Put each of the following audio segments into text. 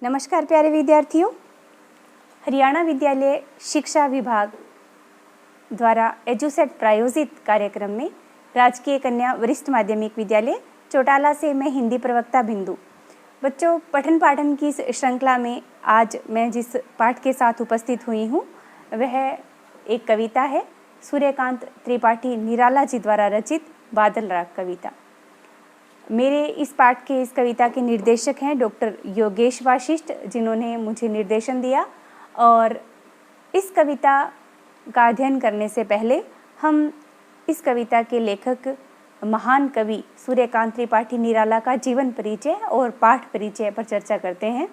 नमस्कार प्यारे विद्यार्थियों। हरियाणा विद्यालय शिक्षा विभाग द्वारा एजुसेट प्रायोजित कार्यक्रम में राजकीय कन्या वरिष्ठ माध्यमिक विद्यालय चौटाला से मैं हिंदी प्रवक्ता बिंदु। बच्चों, पठन पाठन की श्रृंखला में आज मैं जिस पाठ के साथ उपस्थित हुई हूँ वह एक कविता है, सूर्यकांत त्रिपाठी निराला जी द्वारा रचित बादल राग कविता। मेरे इस पाठ के इस कविता के निर्देशक हैं डॉक्टर योगेश वाशिष्ठ, जिन्होंने मुझे निर्देशन दिया। और इस कविता का अध्ययन करने से पहले हम इस कविता के लेखक महान कवि सूर्यकांत त्रिपाठी निराला का जीवन परिचय और पाठ परिचय पर चर्चा करते हैं।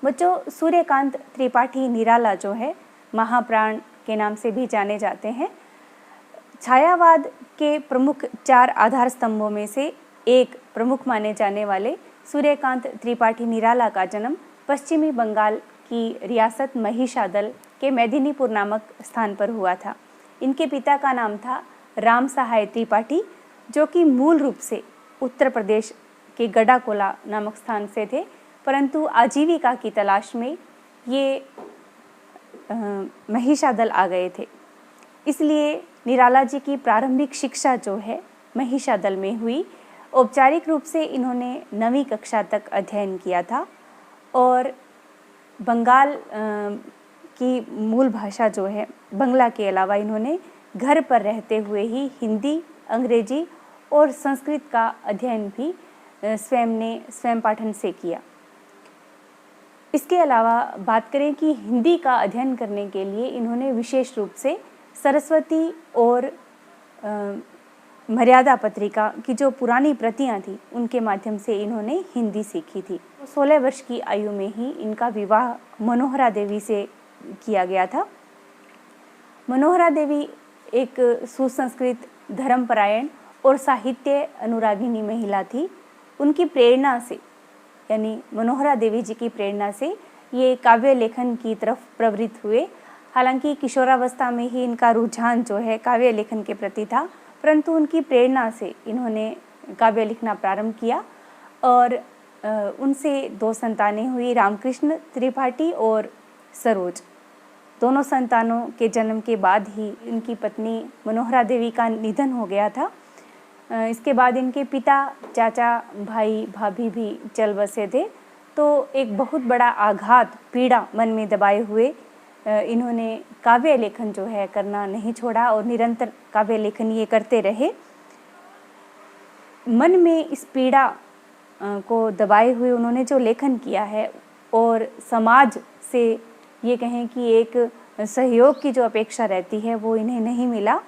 बच्चों, सूर्यकांत त्रिपाठी निराला जो है महाप्राण के नाम से भी जाने जाते हैं। छायावाद के प्रमुख 4 आधार स्तंभों में से एक प्रमुख माने जाने वाले सूर्यकांत त्रिपाठी निराला का जन्म पश्चिमी बंगाल की रियासत महिषादल के मेदिनीपुर नामक स्थान पर हुआ था। इनके पिता का नाम था राम सहाय त्रिपाठी, जो कि मूल रूप से उत्तर प्रदेश के गडाकोला नामक स्थान से थे, परंतु आजीविका की तलाश में ये महिषादल आ गए थे। इसलिए निराला जी की प्रारंभिक शिक्षा जो है महिषादल में हुई। औपचारिक रूप से इन्होंने 9वीं कक्षा तक अध्ययन किया था और बंगाल की मूल भाषा जो है बंगला के अलावा इन्होंने घर पर रहते हुए ही हिंदी, अंग्रेजी और संस्कृत का अध्ययन भी स्वयं पाठन से किया। इसके अलावा बात करें कि हिंदी का अध्ययन करने के लिए इन्होंने विशेष रूप से सरस्वती और मर्यादा पत्रिका की जो पुरानी प्रतियां थी उनके माध्यम से इन्होंने हिंदी सीखी थी। 16 वर्ष की आयु में ही इनका विवाह मनोहरा देवी से किया गया था। मनोहरा देवी एक सुसंस्कृत, धर्मपरायण और साहित्य अनुरागिनी महिला थी। उनकी प्रेरणा से, यानी मनोहरा देवी जी की प्रेरणा से ये काव्य लेखन की तरफ प्रवृत्त हुए। हालांकि किशोरावस्था में ही इनका रुझान जो है काव्य लेखन के प्रति था, परंतु उनकी प्रेरणा से इन्होंने काव्य लिखना प्रारंभ किया और उनसे 2 संतानें हुई, रामकृष्ण त्रिपाठी और सरोज। दोनों संतानों के जन्म के बाद ही इनकी पत्नी मनोहरा देवी का निधन हो गया था। इसके बाद इनके पिता, चाचा, भाई, भाभी भी चल बसे थे। तो एक बहुत बड़ा आघात, पीड़ा मन में दबाए हुए इन्होंने काव्य लेखन जो है करना नहीं छोड़ा और निरंतर काव्य लेखन ये करते रहे। मन में इस पीड़ा को दबाए हुए उन्होंने जो लेखन किया है और समाज से ये कहें कि एक सहयोग की जो अपेक्षा रहती है वो इन्हें नहीं मिला,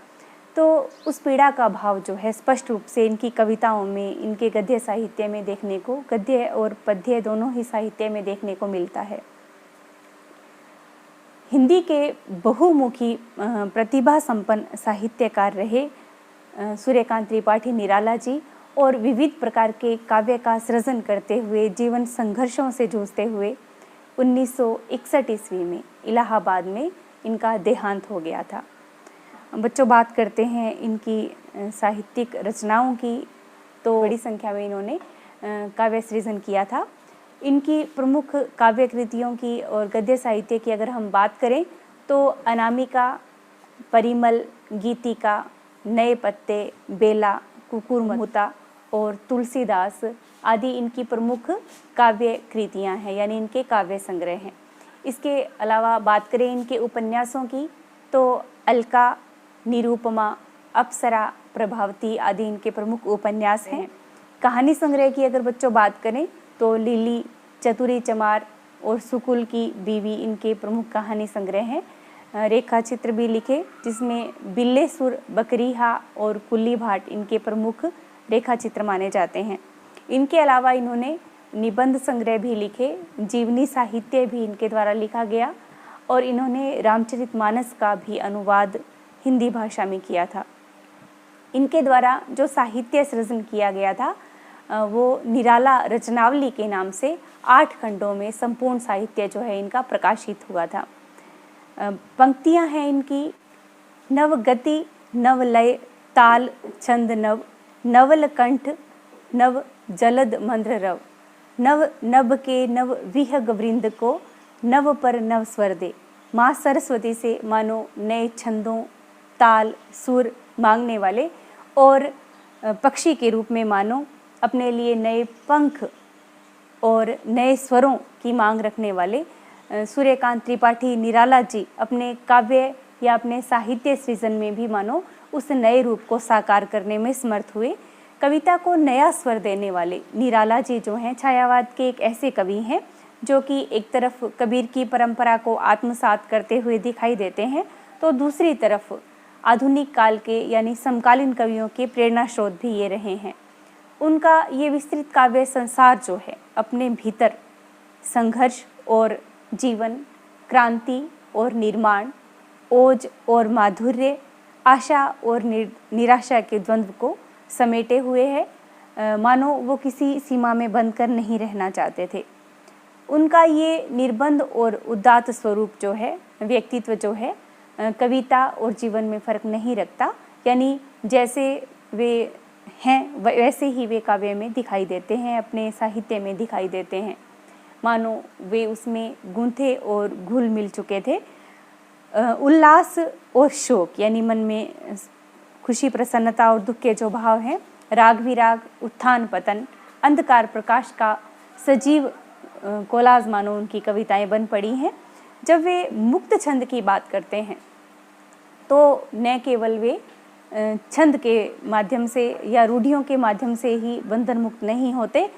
तो उस पीड़ा का भाव जो है स्पष्ट रूप से इनकी कविताओं में, इनके गद्य साहित्य में देखने को, गद्य और पद्य दोनों ही साहित्य में देखने को मिलता है। हिंदी के बहुमुखी प्रतिभा संपन्न साहित्यकार रहे सूर्यकांत त्रिपाठी निराला जी और विविध प्रकार के काव्य का सृजन करते हुए, जीवन संघर्षों से जूझते हुए 1961 ईस्वी में इलाहाबाद में इनका देहांत हो गया था। बच्चों, बात करते हैं इनकी साहित्यिक रचनाओं की, तो बड़ी संख्या में इन्होंने काव्य सृजन किया था। इनकी प्रमुख काव्य कृतियों की और गद्य साहित्य की अगर हम बात करें तो अनामिका, परिमल, गीतिका, नए पत्ते, बेला, कुकुरमुता और तुलसीदास आदि इनकी प्रमुख काव्य कृतियां हैं, यानी इनके काव्य संग्रह हैं। इसके अलावा बात करें इनके उपन्यासों की तो अलका, निरूपमा, अप्सरा, प्रभावती आदि इनके प्रमुख उपन्यास हैं। कहानी संग्रह की अगर बच्चों बात करें तो लिली, चतुरी चमार और सुकुल की बीवी इनके प्रमुख कहानी संग्रह हैं। रेखा चित्र भी लिखे जिसमें बिल्लेसुर, बकरीहा और कुल्ली भाट इनके प्रमुख रेखा चित्र माने जाते हैं। इनके अलावा इन्होंने निबंध संग्रह भी लिखे, जीवनी साहित्य भी इनके द्वारा लिखा गया और इन्होंने रामचरितमानस का भी अनुवाद हिंदी भाषा में किया था। इनके द्वारा जो साहित्य सृजन किया गया था वो निराला रचनावली के नाम से 8 खंडों में संपूर्ण साहित्य जो है इनका प्रकाशित हुआ था। पंक्तियां हैं इनकी: नव गति, नव लय, ताल, छंद नव, नवल कंठ, नव जलद मंद्र रव। नव नभ के नव विहग वृंद को नव पर नव स्वर दे। माँ सरस्वती से मानो नए छंदों, ताल, सुर मांगने वाले और पक्षी के रूप में मानो अपने लिए नए पंख और नए स्वरों की मांग रखने वाले सूर्यकांत त्रिपाठी निराला जी अपने काव्य या अपने साहित्य सृजन में भी मानो उस नए रूप को साकार करने में समर्थ हुए। कविता को नया स्वर देने वाले निराला जी जो हैं छायावाद के एक ऐसे कवि हैं जो कि एक तरफ कबीर की परंपरा को आत्मसात करते हुए दिखाई देते हैं, तो दूसरी तरफ आधुनिक काल के यानी समकालीन कवियों के प्रेरणा स्रोत भी ये रहे हैं। उनका ये विस्तृत काव्य संसार जो है अपने भीतर संघर्ष और जीवन, क्रांति और निर्माण, ओज और माधुर्य, आशा और निराशा के द्वंद्व को समेटे हुए है। मानो वो किसी सीमा में बंद कर नहीं रहना चाहते थे। उनका ये निर्बंध और उदात्त स्वरूप जो है, व्यक्तित्व जो है, कविता और जीवन में फर्क नहीं रखता, यानी जैसे वे हैं वैसे ही वे काव्य में दिखाई देते हैं, अपने साहित्य में दिखाई देते हैं। मानो वे उसमें गूंथे और घुल मिल चुके थे। उल्लास और शोक यानी मन में खुशी, प्रसन्नता और दुख के जो भाव हैं, राग विराग, उत्थान पतन, अंधकार प्रकाश का सजीव कोलाज मानो उनकी कविताएं बन पड़ी हैं। जब वे मुक्त छंद की बात करते हैं तो न केवल वे छंद के माध्यम से या रूढ़ियों के माध्यम से ही बंधन मुक्त नहीं होते,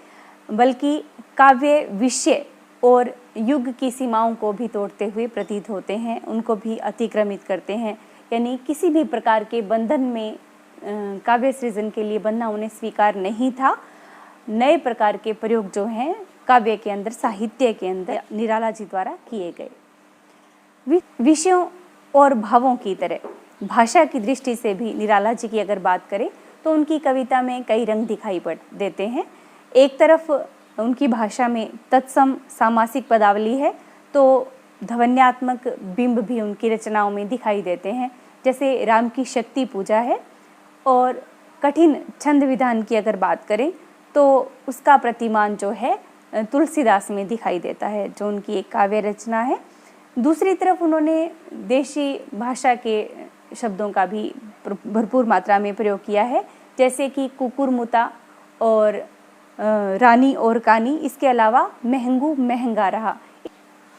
बल्कि काव्य विषय और युग की सीमाओं को भी तोड़ते हुए प्रतीत होते हैं, उनको भी अतिक्रमित करते हैं। यानी किसी भी प्रकार के बंधन में काव्य सृजन के लिए बनना उन्हें स्वीकार नहीं था। नए प्रकार के प्रयोग जो हैं काव्य के अंदर, साहित्य के अंदर निराला जी द्वारा किए गए। विषयों और भावों की तरह भाषा की दृष्टि से भी निराला जी की अगर बात करें तो उनकी कविता में कई रंग दिखाई देते हैं। एक तरफ उनकी भाषा में तत्सम सामासिक पदावली है, तो ध्वन्यात्मक बिंब भी उनकी रचनाओं में दिखाई देते हैं, जैसे राम की शक्ति पूजा है। और कठिन छंद विधान की अगर बात करें तो उसका प्रतिमान जो है तुलसीदास में दिखाई देता है, जो उनकी एक काव्य रचना है। दूसरी तरफ उन्होंने देशी भाषा के शब्दों का भी भरपूर मात्रा में प्रयोग किया है, जैसे कि कुकुरमुता और रानी और कानी, इसके अलावा महंगू महंगा रहा,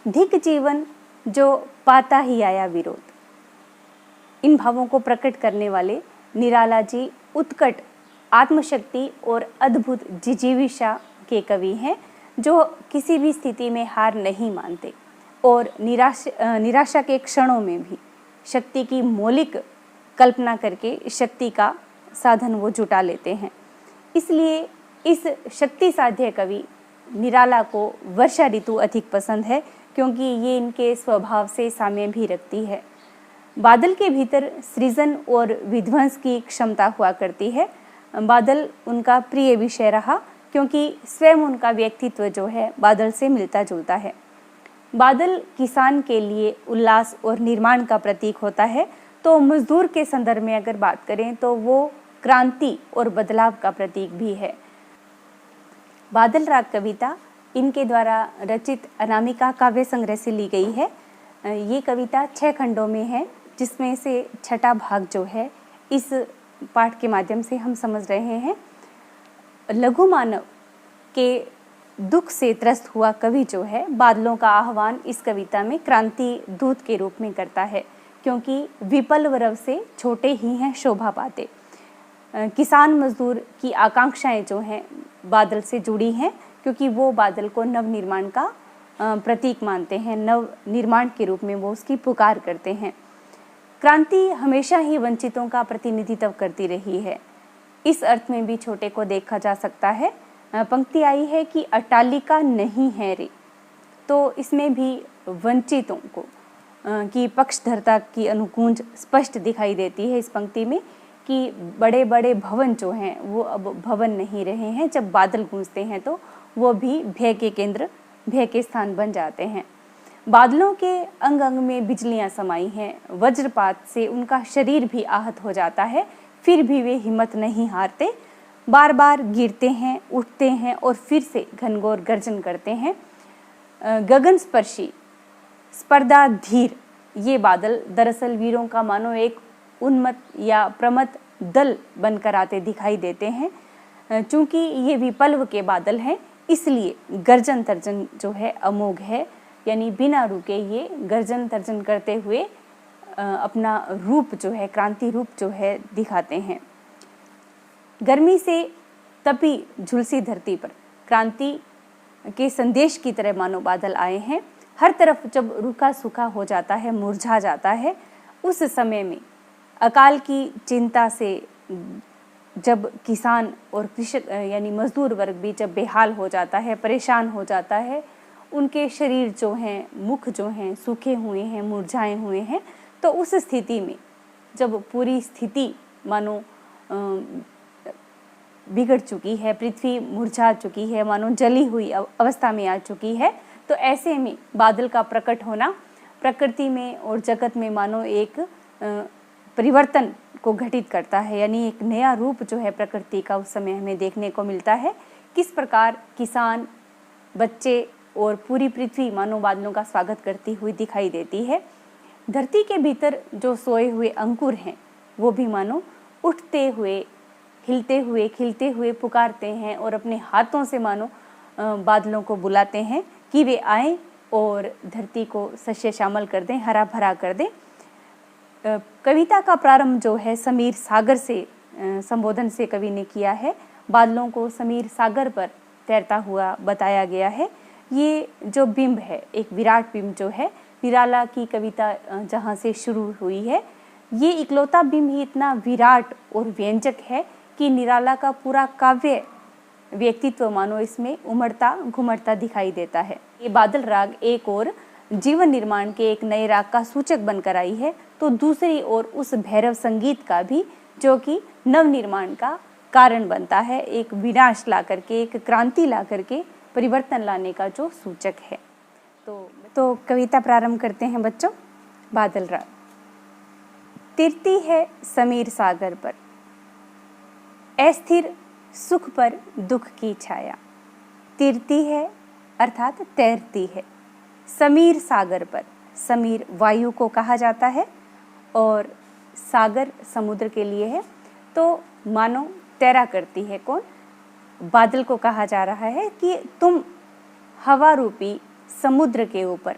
धिक जीवन जो पाता ही आया विरोध। इन भावों को प्रकट करने वाले निराला जी उत्कट आत्मशक्ति और अद्भुत जिजीविषा के कवि हैं, जो किसी भी स्थिति में हार नहीं मानते और निराशा के क्षणों में भी शक्ति की मौलिक कल्पना करके शक्ति का साधन वो जुटा लेते हैं। इसलिए इस शक्ति साध्य कवि निराला को वर्षा ऋतु अधिक पसंद है, क्योंकि ये इनके स्वभाव से साम्य भी रखती है। बादल के भीतर सृजन और विध्वंस की क्षमता हुआ करती है। बादल उनका प्रिय विषय रहा, क्योंकि स्वयं उनका व्यक्तित्व जो है बादल से मिलता जुलता है। बादल किसान के लिए उल्लास और निर्माण का प्रतीक होता है, तो मजदूर के संदर्भ में अगर बात करें तो वो क्रांति और बदलाव का प्रतीक भी है। बादल राग कविता इनके द्वारा रचित अनामिका काव्य संग्रह से ली गई है। ये कविता 6 खंडों में है, जिसमें से छठा भाग जो है इस पाठ के माध्यम से हम समझ रहे हैं। लघु मानव के दुख से त्रस्त हुआ कवि जो है बादलों का आह्वान इस कविता में क्रांति दूत के रूप में करता है, क्योंकि विपल वरव से छोटे ही हैं शोभा पाते। किसान मजदूर की आकांक्षाएं जो हैं बादल से जुड़ी हैं, क्योंकि वो बादल को नव निर्माण का प्रतीक मानते हैं, नव निर्माण के रूप में वो उसकी पुकार करते हैं। क्रांति हमेशा ही वंचितों का प्रतिनिधित्व करती रही है, इस अर्थ में भी छोटे को देखा जा सकता है। पंक्ति आई है कि अट्टालिका नहीं है रे, तो इसमें भी वंचितों को की पक्षधरता की अनुकूंज स्पष्ट दिखाई देती है इस पंक्ति में, कि बड़े बड़े भवन जो हैं वो अब भवन नहीं रहे हैं। जब बादल गूंजते हैं तो वो भी भय के केंद्र, भय के स्थान बन जाते हैं। बादलों के अंग अंग में बिजलियां समाई हैं, वज्रपात से उनका शरीर भी आहत हो जाता है, फिर भी वे हिम्मत नहीं हारते। बार बार गिरते हैं, उठते हैं और फिर से घनघोर गर्जन करते हैं। गगनस्पर्शी स्पर्धा धीर ये बादल दरअसल वीरों का मानो एक उन्मत्त या प्रमत्त दल बनकर आते दिखाई देते हैं। चूंकि ये विपल्व के बादल हैं, इसलिए गर्जन तर्जन जो है अमोघ है, यानी बिना रुके ये गर्जन तर्जन करते हुए अपना रूप जो है, क्रांति रूप जो है दिखाते हैं। गर्मी से तपी झुलसी धरती पर क्रांति के संदेश की तरह मानो बादल आए हैं। हर तरफ जब रूखा सूखा हो जाता है, मुरझा जाता है, उस समय में अकाल की चिंता से जब किसान और कृषक यानी मजदूर वर्ग भी जब बेहाल हो जाता है, परेशान हो जाता है, उनके शरीर जो हैं, मुख जो हैं सूखे हुए हैं, मुरझाए हुए हैं, तो उस स्थिति में जब पूरी स्थिति मानो बिगड़ चुकी है, पृथ्वी मुरझा चुकी है, मानो जली हुई अवस्था में आ चुकी है, तो ऐसे में बादल का प्रकट होना प्रकृति में और जगत में मानो एक परिवर्तन को घटित करता है, यानी एक नया रूप जो है प्रकृति का उस समय हमें देखने को मिलता है। किस प्रकार किसान, बच्चे और पूरी पृथ्वी मानो बादलों का स्वागत करती हुई दिखाई देती है। धरती के भीतर जो सोए हुए अंकुर हैं वो भी मानो उठते हुए, हिलते हुए, खिलते हुए पुकारते हैं और अपने हाथों से मानो बादलों को बुलाते हैं कि वे आएं और धरती को सस्य श्यामल कर दें, हरा भरा कर दें। कविता का प्रारंभ जो है समीर सागर से संबोधन से कवि ने किया है। बादलों को समीर सागर पर तैरता हुआ बताया गया है। ये जो बिंब है, एक विराट बिंब जो है, निराला की कविता जहाँ से शुरू हुई है, ये इकलौता बिंब ही इतना विराट और व्यंजक है कि निराला का पूरा काव्य व्यक्तित्व मानो इसमें उमड़ता घुमड़ता दिखाई देता है। ये बादल राग एक और जीवन निर्माण के एक नए राग का सूचक बनकर आई है, तो दूसरी ओर उस भैरव संगीत का भी, जो कि नव निर्माण का कारण बनता है, एक विनाश ला करके, एक क्रांति ला करके परिवर्तन लाने का जो सूचक है। तो कविता प्रारंभ करते हैं बच्चों। बादल राग। तिरती है समीर सागर पर, अस्थिर सुख पर दुख की छाया। तिरती है अर्थात तैरती है, समीर सागर पर। समीर वायु को कहा जाता है और सागर समुद्र के लिए है, तो मानो तैरा करती है कौन? बादल को कहा जा रहा है कि तुम हवा रूपी समुद्र के ऊपर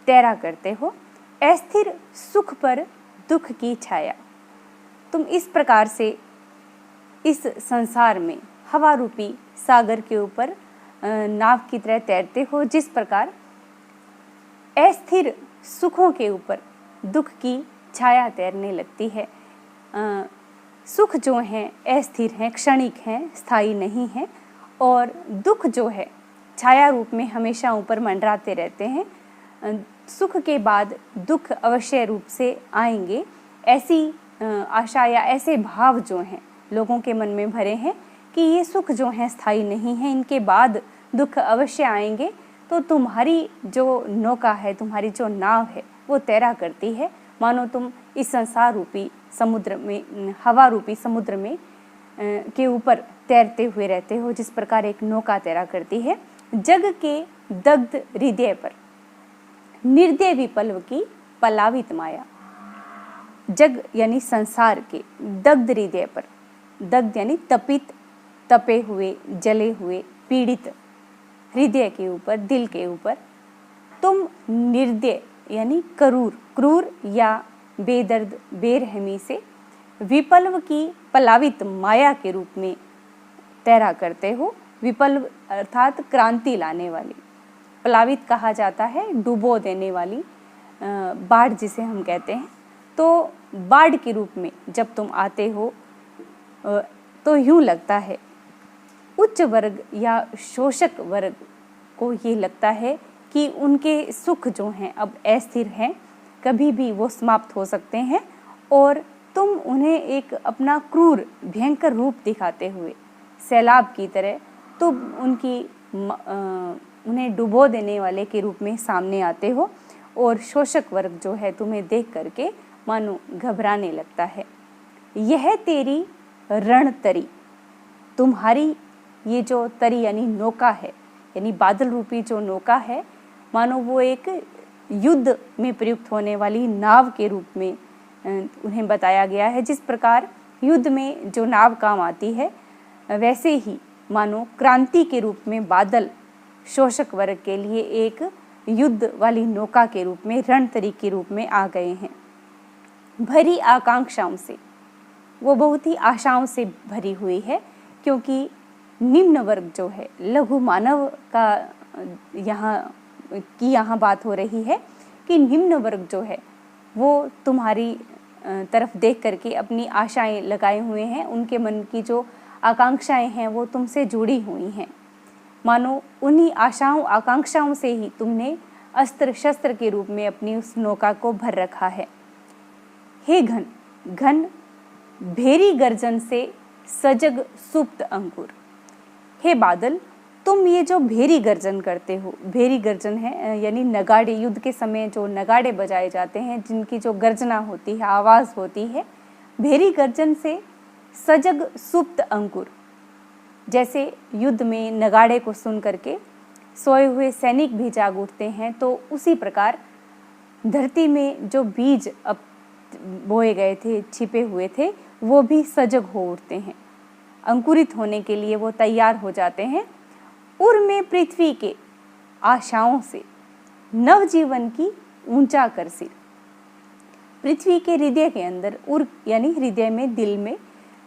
तैरा करते हो, अस्थिर सुख पर दुख की छाया। तुम इस प्रकार से इस संसार में हवा रूपी सागर के ऊपर नाव की तरह तैरते हो, जिस प्रकार अस्थिर सुखों के ऊपर दुख की छाया तैरने लगती है। सुख जो हैं अस्थिर हैं, क्षणिक हैं, स्थायी नहीं हैं, और दुख जो है छाया रूप में हमेशा ऊपर मंडराते रहते हैं। सुख के बाद दुख अवश्य रूप से आएंगे, ऐसी आशा या ऐसे भाव जो हैं लोगों के मन में भरे हैं कि ये सुख जो हैं स्थायी नहीं है, इनके बाद दुख अवश्य आएंगे। तो तुम्हारी जो नौका है, तुम्हारी जो नाव है, वो तैरा करती है, मानो तुम इस संसार रूपी समुद्र में, हवा रूपी समुद्र में के ऊपर तैरते हुए रहते हो, जिस प्रकार एक नौका तैरा करती है। जग के दग्ध हृदय पर निर्दय विपल्व की पलावित माया। जग यानी संसार के, दग्ध हृदय पर, दग्ध यानी तपित, तपे हुए, जले हुए, पीड़ित हृदय के ऊपर, दिल के ऊपर तुम निर्दय यानी क्रूर, क्रूर या बेदर्द, बेरहमी से विपल्व की पलावित माया के रूप में तैरा करते हो। विपल्व अर्थात क्रांति लाने वाली, पलावित कहा जाता है डुबो देने वाली, बाढ़ जिसे हम कहते हैं। तो बाढ़ के रूप में जब तुम आते हो तो यूँ लगता है उच्च वर्ग या शोषक वर्ग को ये लगता है कि उनके सुख जो हैं अब अस्थिर हैं, कभी भी वो समाप्त हो सकते हैं, और तुम उन्हें एक अपना क्रूर भयंकर रूप दिखाते हुए सैलाब की तरह तुम उन्हें डुबो देने वाले के रूप में सामने आते हो, और शोषक वर्ग जो है तुम्हें देख करके मानो घबराने लगता है। यह तेरी रणतरी, तुम्हारी ये जो तरी यानी नौका है, यानी बादल रूपी जो नौका है, मानो वो एक युद्ध में प्रयुक्त होने वाली नाव के रूप में उन्हें बताया गया है। जिस प्रकार युद्ध में जो नाव काम आती है, वैसे ही मानो क्रांति के रूप में बादल शोषक वर्ग के लिए एक युद्ध वाली नौका के रूप में, रणतरी के रूप में आ गए हैं। भरी आकांक्षाओं से, वो बहुत ही आशाओं से भरी हुई है, क्योंकि निम्न वर्ग जो है, लघु मानव का यहाँ बात हो रही है कि निम्न वर्ग जो है वो तुम्हारी तरफ देख करके अपनी आशाएं लगाए हुए हैं। उनके मन की जो आकांक्षाएं हैं वो तुमसे जुड़ी हुई हैं। मानो उन्हीं आशाओं आकांक्षाओं से ही तुमने अस्त्र शस्त्र के रूप में अपनी उस नौका को भर रखा है। हे घन घन भेरी गर्जन से सजग सुप्त अंकुर। हे बादल, तुम ये जो भेरी गर्जन करते हो, भेरी गर्जन है यानी नगाड़े, युद्ध के समय जो नगाड़े बजाए जाते हैं, जिनकी जो गर्जना होती है, आवाज़ होती है, भेरी गर्जन से सजग सुप्त अंकुर। जैसे युद्ध में नगाड़े को सुन करके सोए हुए सैनिक भी जाग उठते हैं, तो उसी प्रकार धरती में जो बीज अब बोए गए थे, छिपे हुए थे, वो भी सजग हो उठते हैं, अंकुरित होने के लिए वो तैयार हो जाते हैं। उर में पृथ्वी के आशाओं से नवजीवन की ऊंचा कर सिर। पृथ्वी के हृदय के अंदर, उर यानी हृदय में, दिल में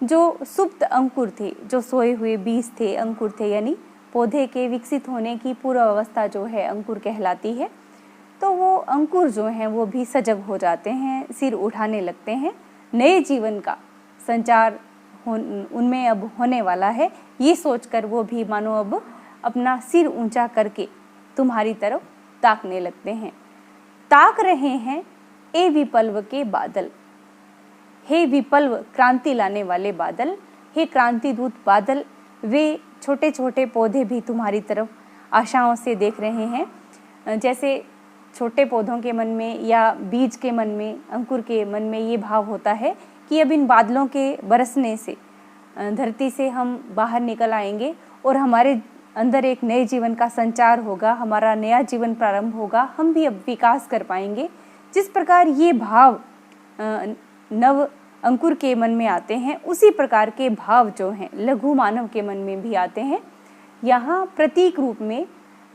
जो सुप्त अंकुर थे, जो सोए हुए बीज थे, अंकुर थे, यानी पौधे के विकसित होने की पूर्व अवस्था जो है अंकुर कहलाती है, तो वो अंकुर जो हैं वो भी सजग हो जाते हैं, सिर उठाने लगते हैं। नए जीवन का संचार उनमें अब होने वाला है, ये सोचकर वो भी मानो अब अपना सिर ऊंचा करके तुम्हारी तरफ ताकने लगते हैं। ताक रहे हैं ए विपल्व के बादल। हे विपल्व, क्रांति लाने वाले बादल, हे क्रांति दूत बादल, वे छोटे छोटे पौधे भी तुम्हारी तरफ आशाओं से देख रहे हैं। जैसे छोटे पौधों के मन में या बीज के मन में, अंकुर के मन में ये भाव होता है कि अब इन बादलों के बरसने से धरती से हम बाहर निकल आएंगे और हमारे अंदर एक नए जीवन का संचार होगा, हमारा नया जीवन प्रारंभ होगा, हम भी अब विकास कर पाएंगे। जिस प्रकार ये भाव नव अंकुर के मन में आते हैं, उसी प्रकार के भाव जो हैं लघु मानव के मन में भी आते हैं। यहाँ प्रतीक रूप में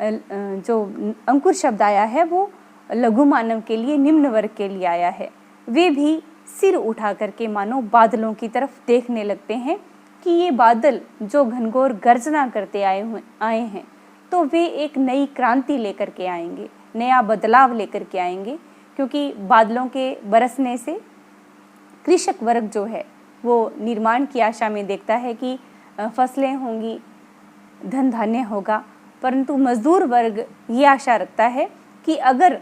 जो अंकुर शब्द आया है वो लघु मानव के लिए, निम्न वर्ग के लिए आया है। वे भी सिर उठा करके मानो बादलों की तरफ देखने लगते हैं कि ये बादल जो घनघोर गर्जना करते आए हैं, तो वे एक नई क्रांति लेकर के आएंगे, नया बदलाव लेकर के आएंगे। क्योंकि बादलों के बरसने से कृषक वर्ग जो है वो निर्माण की आशा में देखता है कि फसलें होंगी, धन धान्य होगा, परंतु मजदूर वर्ग ये आशा रखता है कि अगर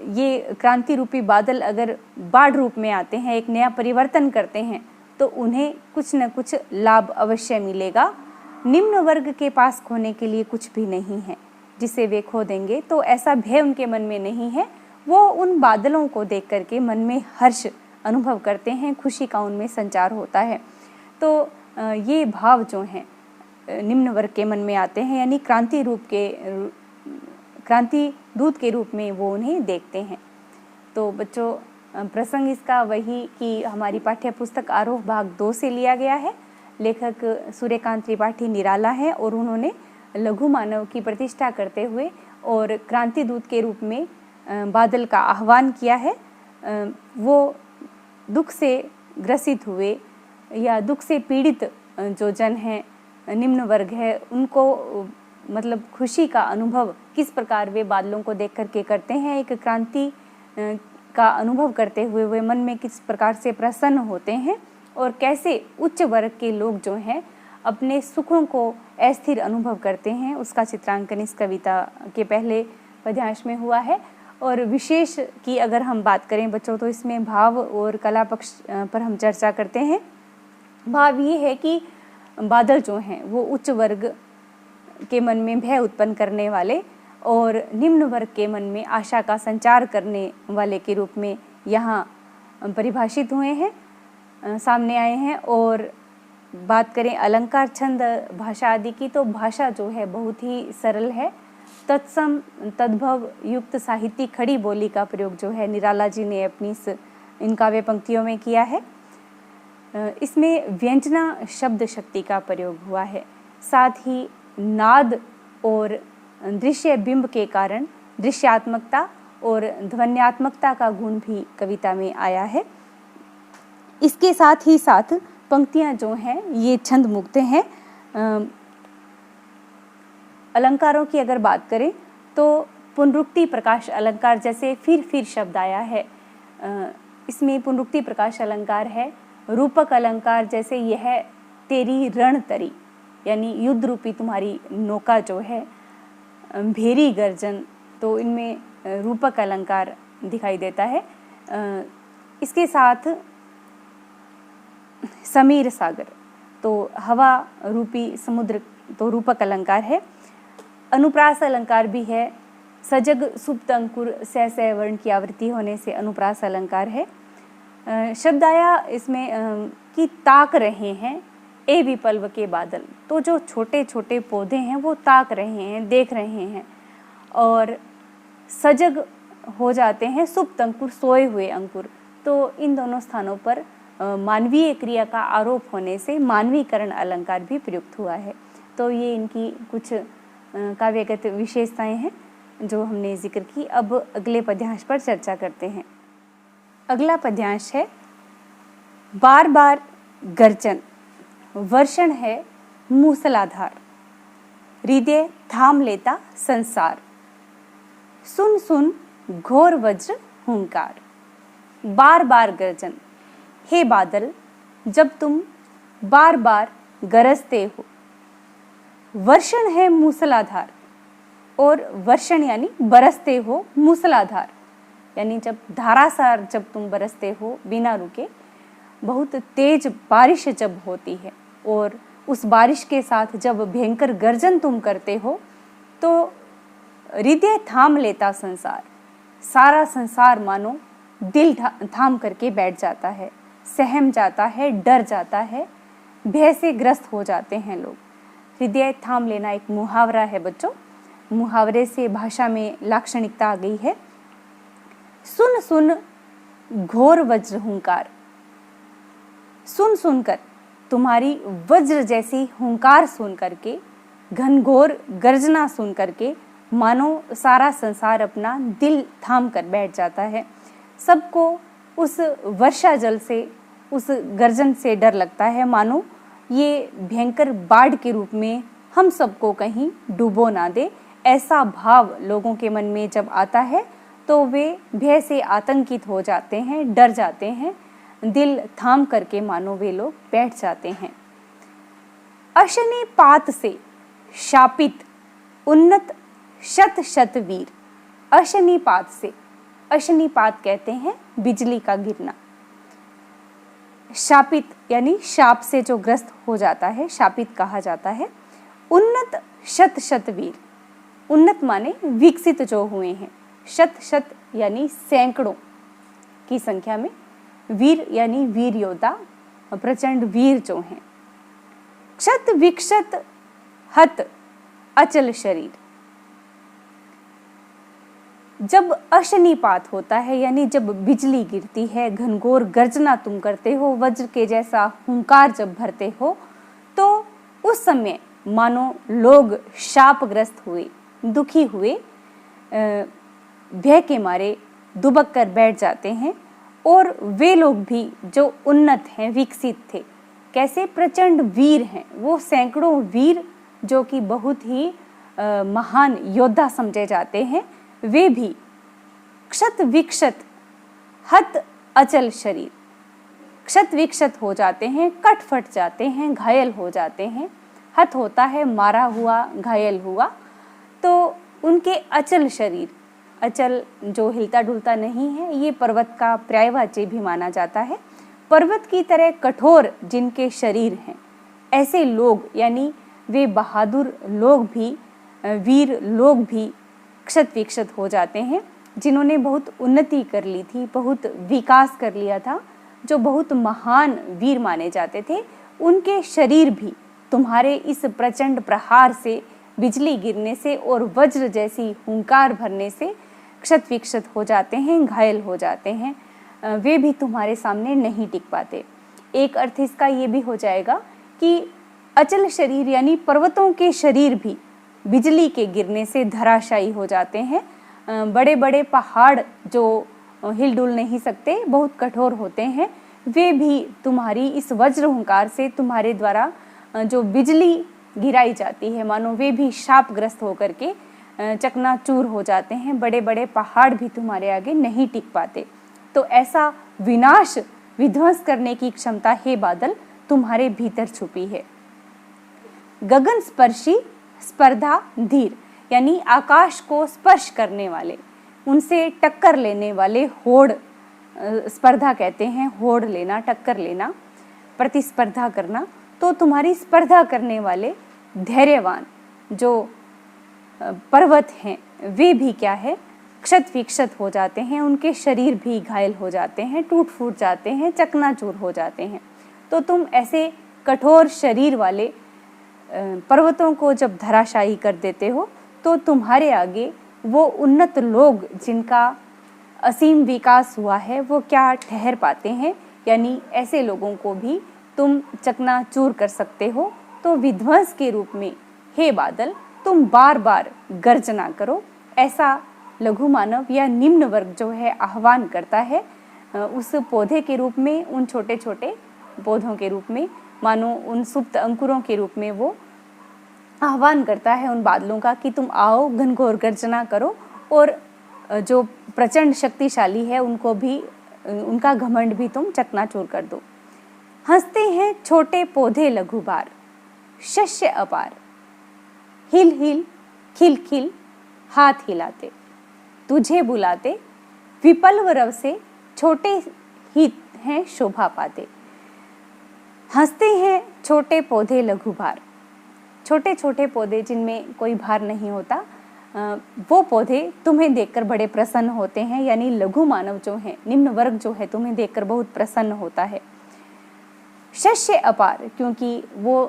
ये क्रांति रूपी बादल अगर बाढ़ रूप में आते हैं, एक नया परिवर्तन करते हैं, तो उन्हें कुछ न कुछ लाभ अवश्य मिलेगा। निम्न वर्ग के पास खोने के लिए कुछ भी नहीं है जिसे वे खो देंगे, तो ऐसा भय उनके मन में नहीं है। वो उन बादलों को देख करके मन में हर्ष अनुभव करते हैं, खुशी का उनमें संचार होता है। तो ये भाव जो हैं निम्न वर्ग के मन में आते हैं, यानी क्रांति दूत के रूप में वो उन्हें देखते हैं। तो बच्चों, प्रसंग इसका वही कि हमारी पाठ्य पुस्तक आरोह भाग 2 से लिया गया है। लेखक सूर्यकांत त्रिपाठी निराला है और उन्होंने लघु मानव की प्रतिष्ठा करते हुए और क्रांति दूत के रूप में बादल का आह्वान किया है। वो दुख से ग्रसित हुए या दुख से पीड़ित जो जन हैं, निम्न वर्ग है, उनको मतलब खुशी का अनुभव किस प्रकार वे बादलों को देख करके करते हैं, एक क्रांति का अनुभव करते हुए वे मन में किस प्रकार से प्रसन्न होते हैं और कैसे उच्च वर्ग के लोग जो हैं अपने सुखों को अस्थिर अनुभव करते हैं, उसका चित्रांकन इस कविता के पहले पद्यांश में हुआ है। और विशेष की अगर हम बात करें बच्चों, तो इसमें भाव और कला पक्ष पर हम चर्चा करते हैं। भाव ये है कि बादल जो हैं वो उच्च वर्ग के मन में भय उत्पन्न करने वाले और निम्न वर्ग के मन में आशा का संचार करने वाले के रूप में यहाँ परिभाषित हुए हैं, सामने आए हैं। और बात करें अलंकार, छंद, भाषा आदि की, तो भाषा जो है बहुत ही सरल है। तत्सम तद्भव युक्त साहित्यिक खड़ी बोली का प्रयोग जो है निराला जी ने अपनी इन काव्य पंक्तियों में किया है। इसमें व्यंजना शब्द शक्ति का प्रयोग हुआ है। साथ ही नाद और दृश्य बिंब के कारण दृश्यात्मकता और ध्वन्यात्मकता का गुण भी कविता में आया है। इसके साथ ही साथ पंक्तियां जो हैं ये छंद मुक्त हैं। अलंकारों की अगर बात करें तो पुनरुक्ति प्रकाश अलंकार, जैसे फिर शब्द आया है, इसमें पुनरुक्ति प्रकाश अलंकार है। रूपक अलंकार, जैसे यह तेरी रण तरी, यानी युद्ध रूपी तुम्हारी नौका जो है, भेरी गर्जन, तो इनमें रूपक अलंकार दिखाई देता है। इसके साथ समीर सागर, तो हवा रूपी समुद्र, तो रूपक अलंकार है। अनुप्रास अलंकार भी है। सजग सुप्त अंकुर सह वर्ण की आवृत्ति होने से अनुप्रास अलंकार है। शब्द आया इसमें कि ताक रहे हैं ए विपल्व के बादल, तो जो छोटे छोटे पौधे हैं वो ताक रहे हैं, देख रहे हैं। और सजग हो जाते हैं, सुप्त अंकुर सोए हुए अंकुर, तो इन दोनों स्थानों पर मानवीय क्रिया का आरोप होने से मानवीकरण अलंकार भी प्रयुक्त हुआ है। तो ये इनकी कुछ काव्यगत विशेषताएं हैं जो हमने जिक्र की। अब अगले पद्यांश पर चर्चा करते हैं। अगला पद्यांश है बार बार गर्जन, वर्षण है मूसलाधार, हृदय थाम लेता संसार, सुन सुन घोर वज्र हुंकार। बार बार गर्जन, हे बादल जब तुम बार बार गरजते हो। वर्षण है मूसलाधार, और वर्षण यानी बरसते हो, मूसलाधार यानी जब धारासार जब तुम बरसते हो बिना रुके, बहुत तेज बारिश जब होती है और उस बारिश के साथ जब भयंकर गर्जन तुम करते हो, तो हृदय थाम लेता संसार, सारा संसार मानो दिल थाम करके बैठ जाता है, सहम जाता है, डर जाता है, भय से ग्रस्त हो जाते हैं लोग। हृदय थाम लेना एक मुहावरा है बच्चों, मुहावरे से भाषा में लाक्षणिकता आ गई है। सुन सुन घोर वज्र हुंकार, सुन सुनकर, तुम्हारी वज्र जैसी हुंकार सुन करके, घनघोर गर्जना सुन करके मानो सारा संसार अपना दिल थाम कर बैठ जाता है। सबको उस वर्षा जल से, उस गर्जन से डर लगता है, मानो ये भयंकर बाढ़ के रूप में हम सबको कहीं डुबो ना दे। ऐसा भाव लोगों के मन में जब आता है तो वे भय से आतंकित हो जाते हैं, डर जाते हैं, दिल थाम करके मानो वे लोग बैठ जाते हैं। अशनि पात से शापित उन्नत शत शत वीर, अशनिपात से, अशनिपात कहते हैं बिजली का गिरना। शापित यानी शाप से जो ग्रस्त हो जाता है, शापित कहा जाता है। उन्नत शत शत वीर, उन्नत माने विकसित जो हुए हैं, शत शत यानी सैकड़ों की संख्या में, वीर यानी वीर योद्धा, प्रचंड वीर जो हैं। क्षत विक्षत हत अचल शरीर, जब अशनिपात होता है यानी जब बिजली गिरती है, घनघोर गर्जना तुम करते हो, वज्र के जैसा हुंकार जब भरते हो, तो उस समय मानो लोग शापग्रस्त हुए, दुखी हुए, भय के मारे दुबक कर बैठ जाते हैं। और वे लोग भी जो उन्नत हैं, विकसित थे, कैसे प्रचंड वीर हैं, वो सैकड़ों वीर जो कि बहुत ही महान योद्धा समझे जाते हैं, वे भी क्षत विक्षत हत अचल शरीर, क्षत विक्षत हो जाते हैं, कट फट जाते हैं, घायल हो जाते हैं। हत होता है मारा हुआ, घायल हुआ, तो उनके अचल शरीर, अचल जो हिलता डुलता नहीं है, ये पर्वत का पर्यायवाची भी माना जाता है। पर्वत की तरह कठोर जिनके शरीर हैं, ऐसे लोग यानी वे बहादुर लोग भी, वीर लोग भी क्षत विक्षत हो जाते हैं। जिन्होंने बहुत उन्नति कर ली थी, बहुत विकास कर लिया था, जो बहुत महान वीर माने जाते थे, उनके शरीर भी तुम्हारे इस प्रचंड प्रहार से, बिजली गिरने से और वज्र जैसी हुंकार भरने से क्षत विक्षत हो जाते हैं, घायल हो जाते हैं। वे भी तुम्हारे सामने नहीं टिक पाते। एक अर्थ इसका ये भी हो जाएगा कि अचल शरीर यानी पर्वतों के शरीर भी बिजली के गिरने से धराशायी हो जाते हैं। बड़े बड़े पहाड़ जो हिलडुल नहीं सकते, बहुत कठोर होते हैं, वे भी तुम्हारी इस वज्र हुंकार से, तुम्हारे द्वारा जो बिजली गिराई जाती है, मानो वे भी शापग्रस्त होकर के चकनाचूर हो जाते हैं। बड़े बड़े पहाड़ भी तुम्हारे आगे नहीं टिक पाते। तो ऐसा विनाश, विध्वंस करने की क्षमता हे बादल तुम्हारे भीतर छुपी है। गगन स्पर्शी स्पर्धा धीर यानी आकाश को स्पर्श करने वाले, उनसे टक्कर लेने वाले होड़, स्पर्धा कहते हैं, होड़ लेना, टक्कर लेना, प्रतिस्पर्धा करना। तो तुम्हारी स्पर्धा करने वाले धैर्यवान जो पर्वत हैं, वे भी क्या है, क्षत विक्षत हो जाते हैं, उनके शरीर भी घायल हो जाते हैं, टूट फूट जाते हैं, चकनाचूर हो जाते हैं। तो तुम ऐसे कठोर शरीर वाले पर्वतों को जब धराशायी कर देते हो, तो तुम्हारे आगे वो उन्नत लोग जिनका असीम विकास हुआ है, वो क्या ठहर पाते हैं, यानी ऐसे लोगों को भी तुम चकनाचूर कर सकते हो। तो विध्वंस के रूप में हे बादल तुम बार बार गर्जना करो, ऐसा लघु मानव या निम्न वर्ग जो है आह्वान करता है। उस पौधे के रूप में, उन छोटे छोटे पौधों के रूप में, मानो उन सुप्त अंकुरों के रूप में वो आह्वान करता है उन बादलों का कि तुम आओ, घनघोर गर्जना करो और जो प्रचंड शक्तिशाली है उनको भी, उनका घमंड भी तुम चकनाचूर कर दो। हंसते हैं छोटे पौधे लघुबार, शस्य अपार, हिल हिल खिल खिल हाथ हिलाते, तुझे बुलाते, विपल्व रव से छोटे ही हैं शोभा पाते। हंसते हैं छोटे पौधे लघुभार, छोटे छोटे पौधे जिनमें कोई भार नहीं होता, वो पौधे तुम्हें देखकर बड़े प्रसन्न होते हैं, यानी लघु मानव जो है, निम्न वर्ग जो है, तुम्हें देखकर बहुत प्रसन्न होता है। शस्य अपार, क्योंकि वो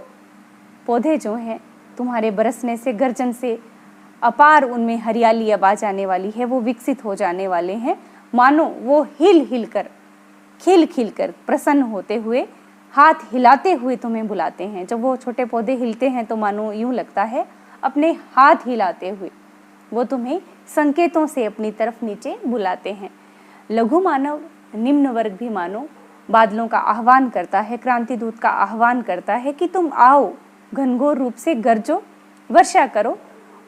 पौधे जो हैं तुम्हारे बरसने से, गर्जन से अपार उनमें हरियाली अब आ जाने वाली है, वो विकसित हो जाने वाले हैं। मानो वो हिल हिल कर, खिल खिल कर, प्रसन्न होते हुए, हाथ हिलाते हुए तुम्हें बुलाते हैं। जब वो छोटे पौधे हिलते हैं तो मानो यूं लगता है अपने हाथ हिलाते हुए वो तुम्हें संकेतों से अपनी तरफ नीचे बुलाते हैं। लघु मानव, निम्न वर्ग भी मानो बादलों का आह्वान करता है, क्रांति दूत का आह्वान करता है कि तुम आओ, घनघोर रूप से गरजो, वर्षा करो,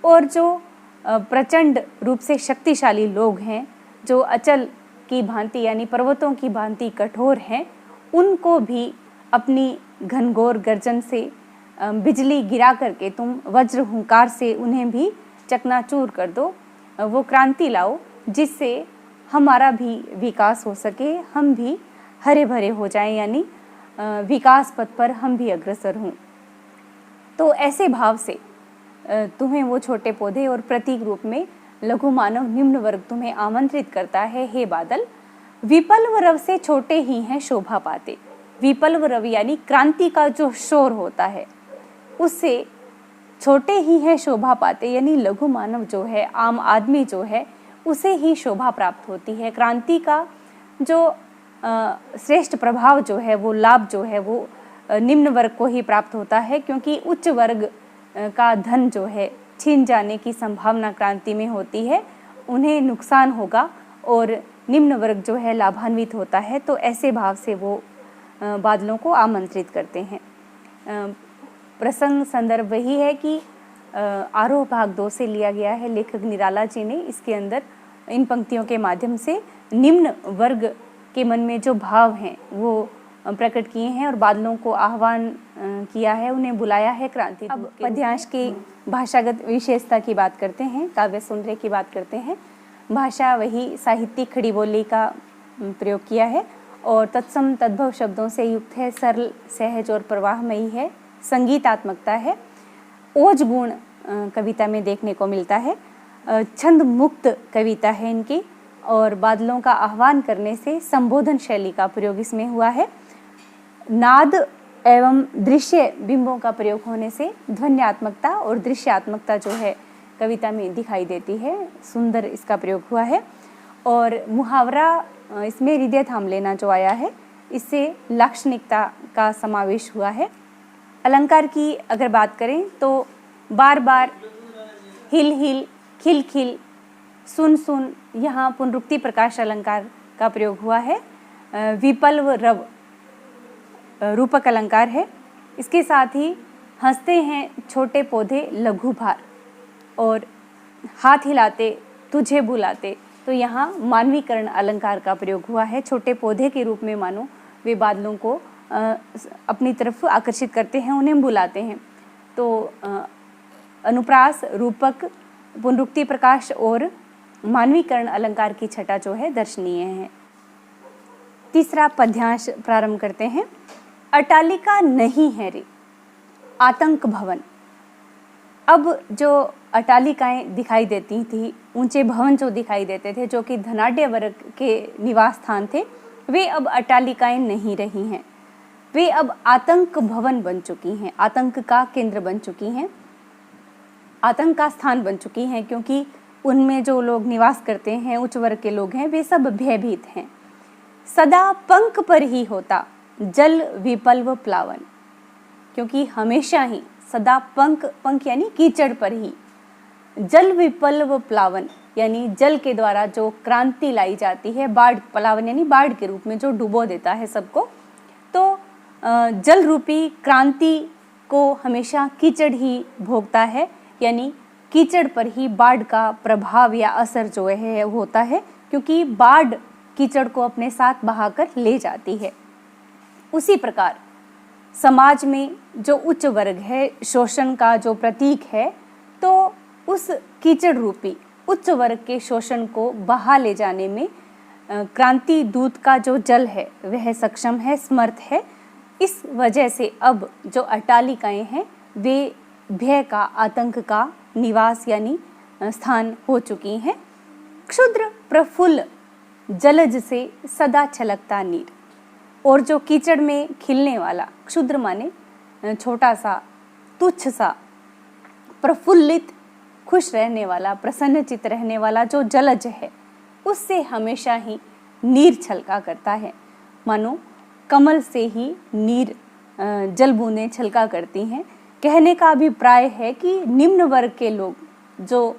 और जो प्रचंड रूप से शक्तिशाली लोग हैं, जो अचल की भांति यानी पर्वतों की भांति कठोर हैं, उनको भी अपनी घनघोर गर्जन से, बिजली गिरा करके तुम वज्र हुंकार से उन्हें भी चकनाचूर कर दो। वो क्रांति लाओ जिससे हमारा भी विकास हो सके, हम भी हरे भरे हो जाएं, यानी विकास पथ पर हम भी अग्रसर हों। तो ऐसे भाव से तुम्हें वो छोटे पौधे और प्रतीक रूप में लघु मानव, निम्न वर्ग तुम्हें आमंत्रित करता है, हे बादल, विपल्व रव से छोटे ही हैं शोभा पाते। विपल्व रव यानी क्रांति का जो शोर होता है, उससे छोटे ही हैं शोभा पाते, यानी लघु मानव जो है, आम आदमी जो है, उसे ही शोभा प्राप्त होती है। क्रांति का जो श्रेष्ठ प्रभाव जो है, वो लाभ जो है, वो निम्न वर्ग को ही प्राप्त होता है, क्योंकि उच्च वर्ग का धन जो है छीन जाने की संभावना क्रांति में होती है, उन्हें नुकसान होगा और निम्न वर्ग जो है लाभान्वित होता है। तो ऐसे भाव से वो बादलों को आमंत्रित करते हैं। प्रसंग संदर्भ वही है कि आरोह भाग 2 से लिया गया है। लेखक निराला जी ने इसके अंदर इन पंक्तियों के माध्यम से निम्न वर्ग के मन में जो भाव हैं वो प्रकट किए हैं और बादलों को आह्वान किया है, उन्हें बुलाया है क्रांति। अब पद्यांश की भाषागत विशेषता की बात करते हैं, काव्य सौंदर्य की बात करते हैं। भाषा वही साहित्यिक खड़ी बोली का प्रयोग किया है और तत्सम तद्भव शब्दों से युक्त है, सरल, सहज और प्रवाहमयी है, संगीतात्मकता है, ओज गुण कविता में देखने को मिलता है, छंद मुक्त कविता है इनकी, और बादलों का आह्वान करने से संबोधन शैली का प्रयोग इसमें हुआ है। नाद एवं दृश्य बिंबों का प्रयोग होने से ध्वन्यात्मकता और दृश्यात्मकता जो है कविता में दिखाई देती है। सुंदर इसका प्रयोग हुआ है। और मुहावरा, इसमें हृदय थाम लेना जो आया है, इससे लाक्षणिकता का समावेश हुआ है। अलंकार की अगर बात करें तो बार बार, हिल हिल, खिल खिल, सुन सुन, यहाँ पुनरुक्ति प्रकाश अलंकार का प्रयोग हुआ है। विपल्व रव रूपक अलंकार है। इसके साथ ही हंसते हैं छोटे पौधे लघु भार और हाथ हिलाते तुझे बुलाते, तो यहाँ मानवीकरण अलंकार का प्रयोग हुआ है। छोटे पौधे के रूप में मानो वे बादलों को अपनी तरफ आकर्षित करते हैं, उन्हें बुलाते हैं। तो अनुप्रास, रूपक, पुनरुक्ति प्रकाश और मानवीकरण अलंकार की छटा जो है दर्शनीय है। तीसरा पद्यांश प्रारंभ करते हैं। अटालिका नहीं है रे आतंक भवन। अब जो अटालिकाएं दिखाई देती थी, ऊंचे भवन जो दिखाई देते थे, जो कि धनाढ्य वर्ग के निवास स्थान थे, वे अब अटालिकाएं नहीं रही हैं। वे अब आतंक भवन बन चुकी हैं, आतंक का केंद्र बन चुकी हैं, आतंक का स्थान बन चुकी हैं, क्योंकि उनमें जो लोग निवास करते हैं, उच्च वर्ग के लोग हैं, वे सब भयभीत हैं। सदा पंख पर ही होता जल विपल्व प्लावन, क्योंकि हमेशा ही सदा पंख यानी कीचड़ पर ही, जल विपल्व प्लावन यानी जल के द्वारा जो क्रांति लाई जाती है, बाढ़, प्लावन यानी बाढ़ के रूप में जो डुबो देता है सबको, तो जल रूपी क्रांति को हमेशा कीचड़ ही भोगता है, यानी कीचड़ पर ही बाढ़ का प्रभाव या असर जो है होता है, क्योंकि बाढ़ कीचड़ को अपने साथ बहाकर ले जाती है। उसी प्रकार समाज में जो उच्च वर्ग है, शोषण का जो प्रतीक है, तो उस कीचड़ रूपी उच्च वर्ग के शोषण को बहा ले जाने में क्रांति दूत का जो जल है वह सक्षम है, समर्थ है। इस वजह से अब जो अटालिकाएं हैं वे भय का, आतंक का निवास यानी स्थान हो चुकी हैं। क्षुद्र प्रफुल्ल जलज से सदा छलकता नीर, और जो कीचड़ में खिलने वाला, क्षुद्र माने छोटा सा, तुच्छ सा, प्रफुल्लित, खुश रहने वाला, प्रसन्नचित रहने वाला जो जलज है, उससे हमेशा ही नीर छलका करता है। मानो कमल से ही नीर, जल बूंदें छलका करती हैं। कहने का अभिप्राय है कि निम्न वर्ग के लोग जो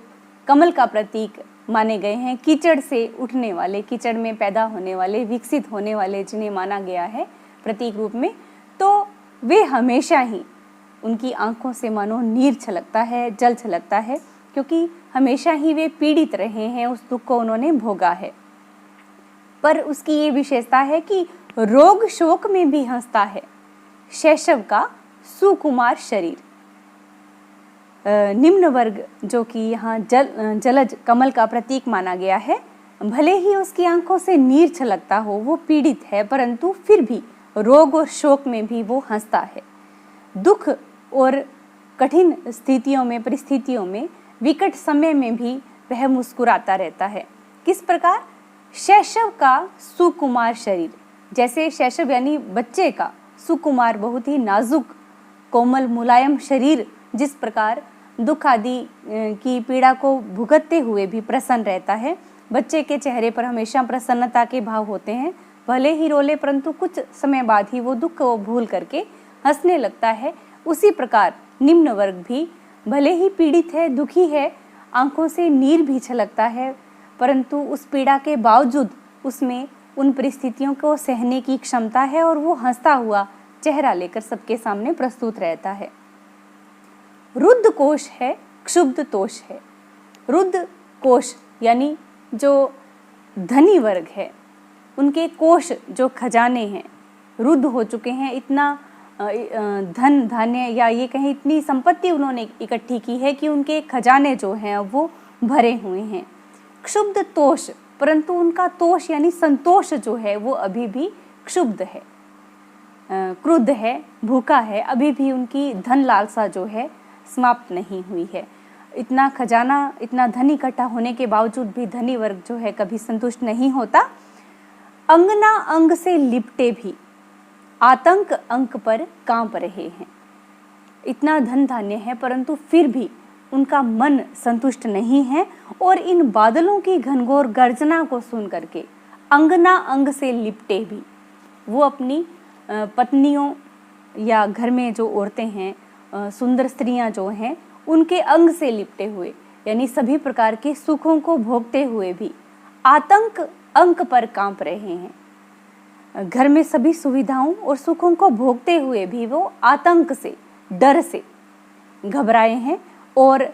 कमल का प्रतीक माने गए हैं, कीचड़ से उठने वाले, कीचड़ में पैदा होने वाले, विकसित होने वाले, जिन्हें माना गया है प्रतीक रूप में, तो वे हमेशा ही, उनकी आंखों से मानो नीर छलकता है, जल छलकता है, क्योंकि हमेशा ही वे पीड़ित रहे हैं, उस दुख को उन्होंने भोगा है। पर उसकी ये विशेषता है कि रोग शोक में भी हंसता है शैशव का सुकुमार शरीर। निम्न वर्ग जो कि यहाँ जलज कमल का प्रतीक माना गया है, भले ही उसकी आंखों से नीर छलकता हो, वो पीड़ित है, परंतु फिर भी रोग और शोक में भी वो हंसता है। दुख और कठिन स्थितियों में, परिस्थितियों में, विकट समय में भी वह मुस्कुराता रहता है। किस प्रकार? शैशव का सुकुमार शरीर, जैसे शैशव यानी बच्चे का, सुकुमार बहुत ही नाजुक, कोमल, मुलायम शरीर जिस प्रकार दुख आदि की पीड़ा को भुगतते हुए भी प्रसन्न रहता है, बच्चे के चेहरे पर हमेशा प्रसन्नता के भाव होते हैं, भले ही रोले परंतु कुछ समय बाद ही वो दुख को भूल करके हंसने लगता है। उसी प्रकार निम्न वर्ग भी भले ही पीड़ित है, दुखी है, आंखों से नीर भी छलकता है, परंतु उस पीड़ा के बावजूद उसमें उन परिस्थितियों को सहने की क्षमता है और वो हंसता हुआ चेहरा लेकर सबके सामने प्रस्तुत रहता है। रुद्ध कोश है, क्षुब्ध तोष है। रुद्ध कोश यानी जो धनी वर्ग है, उनके कोश जो खजाने हैं रुद्ध हो चुके हैं। इतना धन धान्य या ये कहें इतनी संपत्ति उन्होंने इकट्ठी की है कि उनके खजाने जो हैं वो भरे हुए हैं। क्षुब्ध तोष, परंतु उनका तोष यानी संतोष जो है वो अभी भी क्षुब्ध है, क्रुद्ध है, भूखा है, अभी भी उनकी धन लालसा जो है समाप्त नहीं हुई है। इतना खजाना, इतना धन इकट्ठा होने के बावजूद भी धनी वर्ग जो है कभी संतुष्ट नहीं होता। अंगना अंग से लिपटे भी आतंक अंक पर कांप रहे हैं। इतना धन धान्य है परंतु फिर भी उनका मन संतुष्ट नहीं है और इन बादलों की घनघोर गर्जना को सुन करके अंगना अंग से लिपटे भी वो अपनी पत्नियों या घर में जो औरतें हैं, सुंदर स्त्रियां जो हैं, उनके अंग से लिपटे हुए यानी सभी प्रकार के सुखों को भोगते हुए भी आतंक अंक पर कांप रहे हैं। घर में सभी सुविधाओं और सुखों को भोगते हुए भी वो आतंक से, डर से घबराए हैं और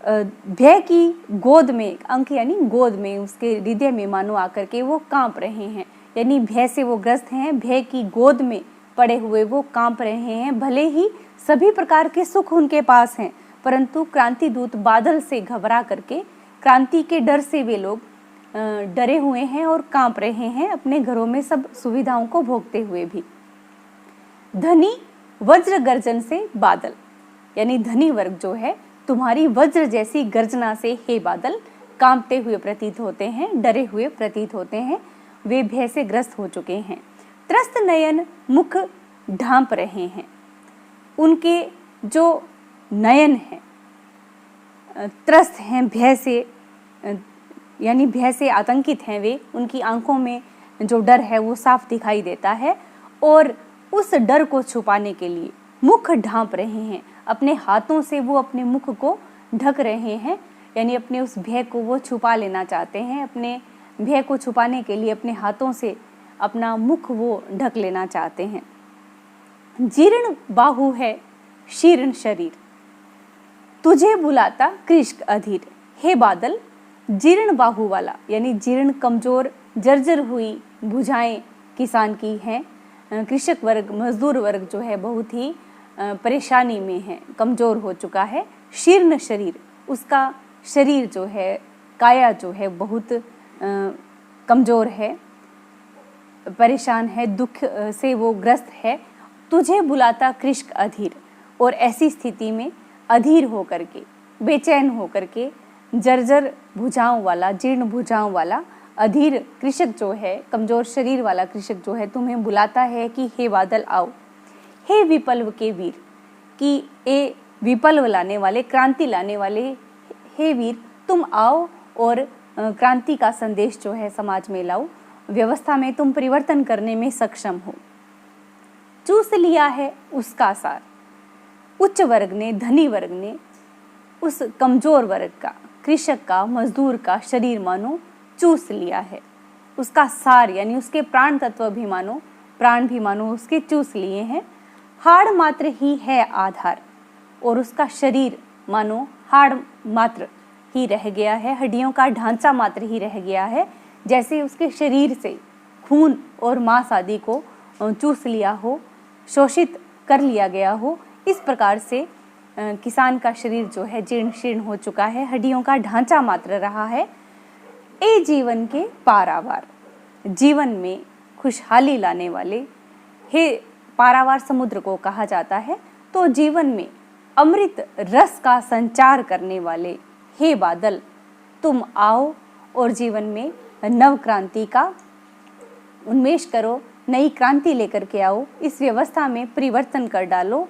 भय की गोद में, अंक यानी गोद में, उसके हृदय में मानो आकर के वो कांप रहे हैं, यानी भय से वो ग्रस्त हैं, भय की गोद में पड़े हुए वो कांप रहे हैं। भले ही सभी प्रकार के सुख उनके पास हैं परंतु क्रांति दूत बादल से घबरा करके, क्रांति के डर से वे लोग डरे हुए हैं और कांप रहे हैं, अपने घरों में सब सुविधाओं को भोगते हुए भी। धनी वज्र गर्जन से बादल, यानी धनी वर्ग जो है तुम्हारी वज्र जैसी गर्जना से हे बादल कांपते हुए प्रतीत होते हैं, डरे हुए प्रतीत होते हैं, वे भय से ग्रस्त हो चुके हैं। त्रस्त नयन मुख ढांप रहे हैं, उनके जो नयन हैं त्रस्त हैं, भय से यानी भय से आतंकित हैं वे, उनकी आंखों में जो डर है वो साफ दिखाई देता है और उस डर को छुपाने के लिए मुख ढांप रहे हैं, अपने हाथों से वो अपने मुख को ढक रहे हैं, यानी अपने उस भय को वो छुपा लेना चाहते हैं। अपने भय को छुपाने के लिए अपने हाथों से अपना मुख वो ढक लेना चाहते हैं। जीर्ण बाहु है शीर्ण शरीर, तुझे बुलाता कृष्क अधीर। हे बादल, जीर्ण बाहु वाला यानी जीर्ण, कमजोर, जर्जर हुई भुजाएं किसान की हैं। कृषक वर्ग, मजदूर वर्ग जो है बहुत ही परेशानी में है, कमजोर हो चुका है। शीर्ण शरीर, उसका शरीर जो है, काया जो है बहुत कमजोर है, परेशान है, दुख से वो ग्रस्त है। तुझे बुलाता कृष्क अधीर, और ऐसी स्थिति में अधीर होकर के, बेचैन होकर के, जर्जर भुजाओं वाला, जीर्ण भुजाओं वाला अधीर कृषक जो है, कमजोर शरीर वाला कृषक जो है तुम्हें बुलाता है कि हे बादल आओ। हे विप्लव के वीर, कि ए विप्लव लाने वाले, क्रांति लाने वाले हे वीर, तुम आओ और क्रांति का संदेश जो है समाज में लाओ, व्यवस्था में तुम परिवर्तन करने में सक्षम हो। चूस लिया है उसका सार, उच्च वर्ग ने, धनी वर्ग ने उस कमजोर वर्ग का, कृषक का, मजदूर का शरीर मानो चूस लिया है, उसका सार यानी उसके प्राण तत्व भी मानो, प्राण भी मानो उसके चूस लिए हैं। हाड़ मात्र ही है आधार, और उसका शरीर मानो हाड़ मात्र ही रह गया है, हड्डियों का ढांचा मात्र ही रह गया है, जैसे उसके शरीर से खून और मांस आदि को चूस लिया हो, शोषित कर लिया गया हो। इस प्रकार से किसान का शरीर जो है जीर्ण शीर्ण हो चुका है, हड्डियों का ढांचा मात्र रहा है। ए जीवन के पारावार, जीवन में खुशहाली लाने वाले, हे पारावार समुद्र को कहा जाता है, तो जीवन में अमृत रस का संचार करने वाले हे बादल, तुम आओ और जीवन में नव क्रांति का उन्मेष करो, नई क्रांति लेकर के आओ, इस व्यवस्था में परिवर्तन कर डालो।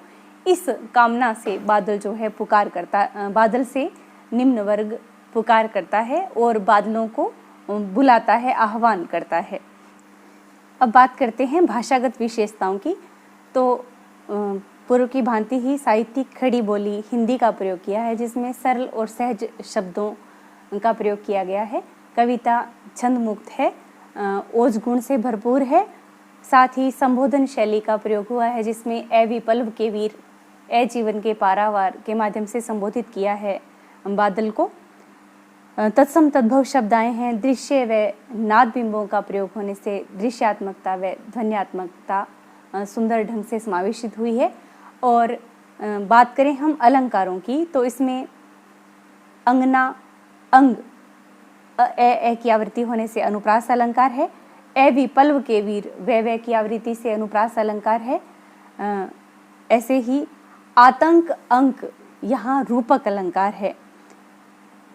इस कामना से बादल जो है पुकार करता, बादल से निम्न वर्ग पुकार करता है और बादलों को बुलाता है, आह्वान करता है। अब बात करते हैं भाषागत विशेषताओं की। तो पूर्व की भांति ही साहित्यिक खड़ी बोली हिंदी का प्रयोग किया है, जिसमें सरल और सहज शब्दों का प्रयोग किया गया है। कविता छंद मुक्त है, ओज गुण से भरपूर है। साथ ही संबोधन शैली का प्रयोग हुआ है, जिसमें ए विप्लव के वीर, ए जीवन के पारावार के माध्यम से संबोधित किया है बादल को। तत्सम तद्भव शब्द आए हैं। दृश्य व नाद बिंबों का प्रयोग होने से दृश्यात्मकता व ध्वन्यात्मकता सुंदर ढंग से समावेशित हुई है। और बात करें हम अलंकारों की, तो इसमें अंगना, अंग, ए की आवृत्ति होने से अनुप्रास अलंकार है। ए विप्लव के वीर, वे की आवृत्ति से अनुप्रास अलंकार है। ऐसे ही आतंक अंक यहाँ रूपक अलंकार है।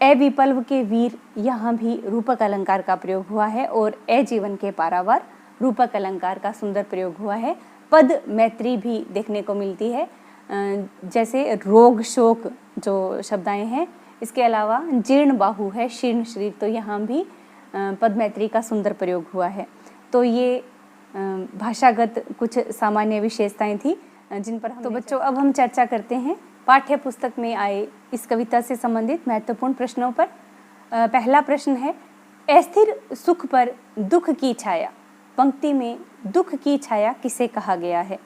ए विप्लव के वीर, यहाँ भी रूपक अलंकार का प्रयोग हुआ है। और ए जीवन के पारावार, रूपक अलंकार का सुंदर प्रयोग हुआ है। पद मैत्री भी देखने को मिलती है, जैसे रोग शोक जो शब्दाएं हैं। इसके अलावा जीर्ण बाहु है, शीर्ण शरीर, तो यहाँ भी पद मैत्री का सुंदर प्रयोग हुआ है। तो ये भाषागत कुछ सामान्य विशेषताएं थी जिन पर तो बच्चों अब हम चर्चा करते हैं पाठ्य पुस्तक में आए इस कविता से संबंधित महत्वपूर्ण प्रश्नों पर। पहला प्रश्न है, अस्थिर सुख पर दुख की छाया। पंक्ति में दुख की छाया किसे कहा गया है?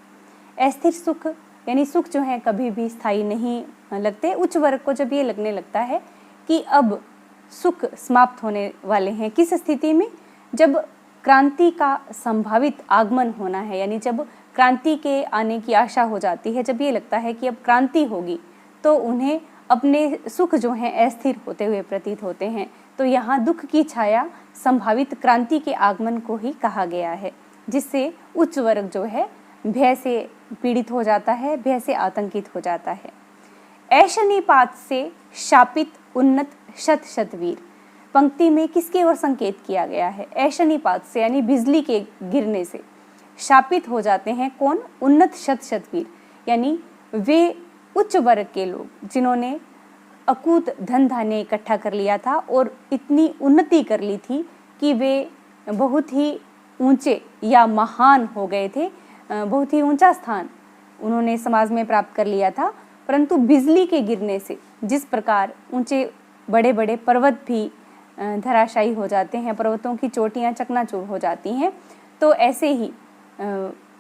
अस्थिर सुख यानी सुख जो है कभी भी स्थायी नहीं लगते। उच्च वर्ग को जब ये लगने लगता है कि अब सुख समाप्त होने वाले हैं, किस स्थिति में? जब क्रांति का संभावित आगमन होना है, यानी जब क्रांति के आने की आशा हो जाती है, जब ये लगता है कि अब क्रांति होगी, तो उन्हें अपने सुख जो हैं अस्थिर होते हुए प्रतीत होते हैं। तो यहाँ दुख की छाया संभावित क्रांति के आगमन को ही कहा गया है, जिससे उच्च वर्ग जो है भय से पीड़ित हो जाता है, भय से आतंकित हो जाता है। ऐशनीपात से शापित उन्नत शत शतवीर। पंक्ति में किसकी ओर संकेत किया गया है? ऐशनीपात से यानी बिजली के गिरने से शापित हो जाते हैं कौन? उन्नत शत शतवीर, यानी वे उच्च वर्ग के लोग जिन्होंने अकूत धन धान्य इकट्ठा कर लिया था और इतनी उन्नति कर ली थी कि वे बहुत ही ऊंचे या महान हो गए थे, बहुत ही ऊंचा स्थान उन्होंने समाज में प्राप्त कर लिया था। परंतु बिजली के गिरने से जिस प्रकार ऊंचे बड़े बड़े पर्वत भी धराशायी हो जाते हैं, पर्वतों की चोटियां चकनाचूर हो जाती हैं, तो ऐसे ही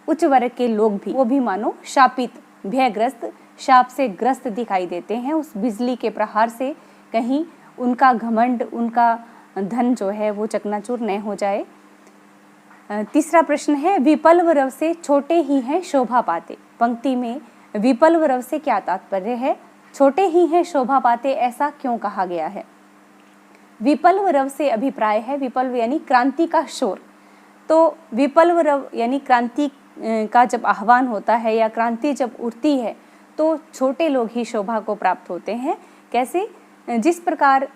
उच्च वर्ग के लोग भी, वो भी मानो शापित, भयग्रस्त, शाप से ग्रस्त दिखाई देते हैं उस बिजली के प्रहार से। कहीं उनका घमंड, उनका धन जो है वो चकनाचूर न हो जाए। तीसरा प्रश्न है, विपल्व रव से छोटे ही हैं शोभा पाते। पंक्ति में विपल्व रव से क्या तात्पर्य है? छोटे ही हैं शोभा पाते, ऐसा क्यों कहा गया है? विपल्व रव से अभिप्राय है, विपल्व यानी क्रांति का शोर। तो विपल्व रव यानी क्रांति का जब आह्वान होता है या क्रांति जब उठती है तो छोटे लोग ही शोभा को प्राप्त होते हैं। कैसे? जिस प्रकार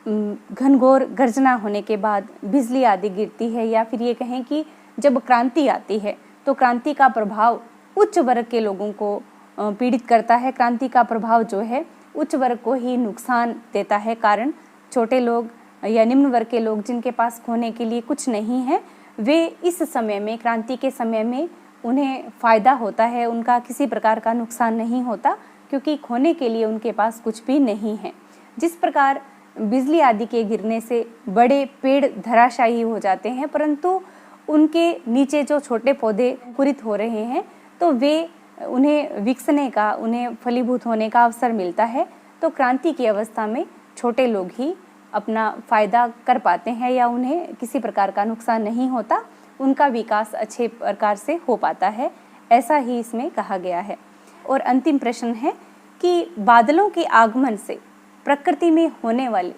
घनघोर गर्जना होने के बाद बिजली आदि गिरती है, या फिर ये कहें कि जब क्रांति आती है तो क्रांति का प्रभाव उच्च वर्ग के लोगों को पीड़ित करता है। क्रांति का प्रभाव जो है उच्च वर्ग को ही नुकसान देता है, कारण छोटे लोग या निम्न वर्ग के लोग जिनके पास खोने के लिए कुछ नहीं है, वे इस समय में, क्रांति के समय में उन्हें फ़ायदा होता है, उनका किसी प्रकार का नुकसान नहीं होता, क्योंकि खोने के लिए उनके पास कुछ भी नहीं है। जिस प्रकार बिजली आदि के गिरने से बड़े पेड़ धराशायी हो जाते हैं, परंतु उनके नीचे जो छोटे पौधे अंकुरित हो रहे हैं तो वे उन्हें विकसने का, उन्हें फलीभूत होने का अवसर मिलता है। तो क्रांति की अवस्था में छोटे लोग ही अपना फ़ायदा कर पाते हैं या उन्हें किसी प्रकार का नुकसान नहीं होता, उनका विकास अच्छे प्रकार से हो पाता है, ऐसा ही इसमें कहा गया है। और अंतिम प्रश्न है कि बादलों के आगमन से प्रकृति में होने वाले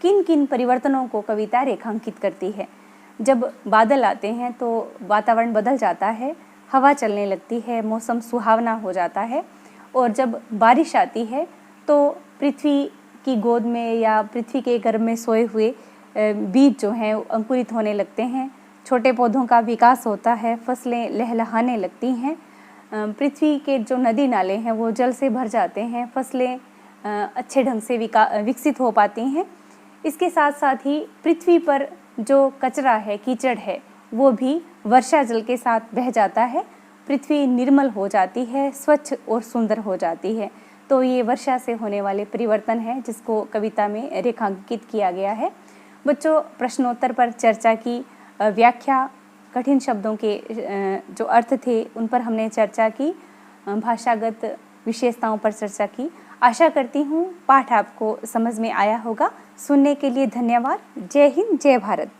किन किन परिवर्तनों को कविता रेखांकित करती है? जब बादल आते हैं तो वातावरण बदल जाता है, हवा चलने लगती है, मौसम सुहावना हो जाता है, और जब बारिश आती है तो पृथ्वी की गोद में या पृथ्वी के गर्भ में सोए हुए बीज जो हैं अंकुरित होने लगते हैं, छोटे पौधों का विकास होता है, फसलें लहलहाने लगती हैं, पृथ्वी के जो नदी नाले हैं वो जल से भर जाते हैं, फसलें अच्छे ढंग से विकसित हो पाती हैं। इसके साथ साथ ही पृथ्वी पर जो कचरा है, कीचड़ है, वो भी वर्षा जल के साथ बह जाता है, पृथ्वी निर्मल हो जाती है, स्वच्छ और सुंदर हो जाती है। तो ये वर्षा से होने वाले परिवर्तन है जिसको कविता में रेखांकित किया गया है। बच्चों, प्रश्नोत्तर पर चर्चा की, व्याख्या, कठिन शब्दों के जो अर्थ थे उन पर हमने चर्चा की, भाषागत विशेषताओं पर चर्चा की। आशा करती हूँ पाठ आपको समझ में आया होगा। सुनने के लिए धन्यवाद। जय हिंद, जय भारत।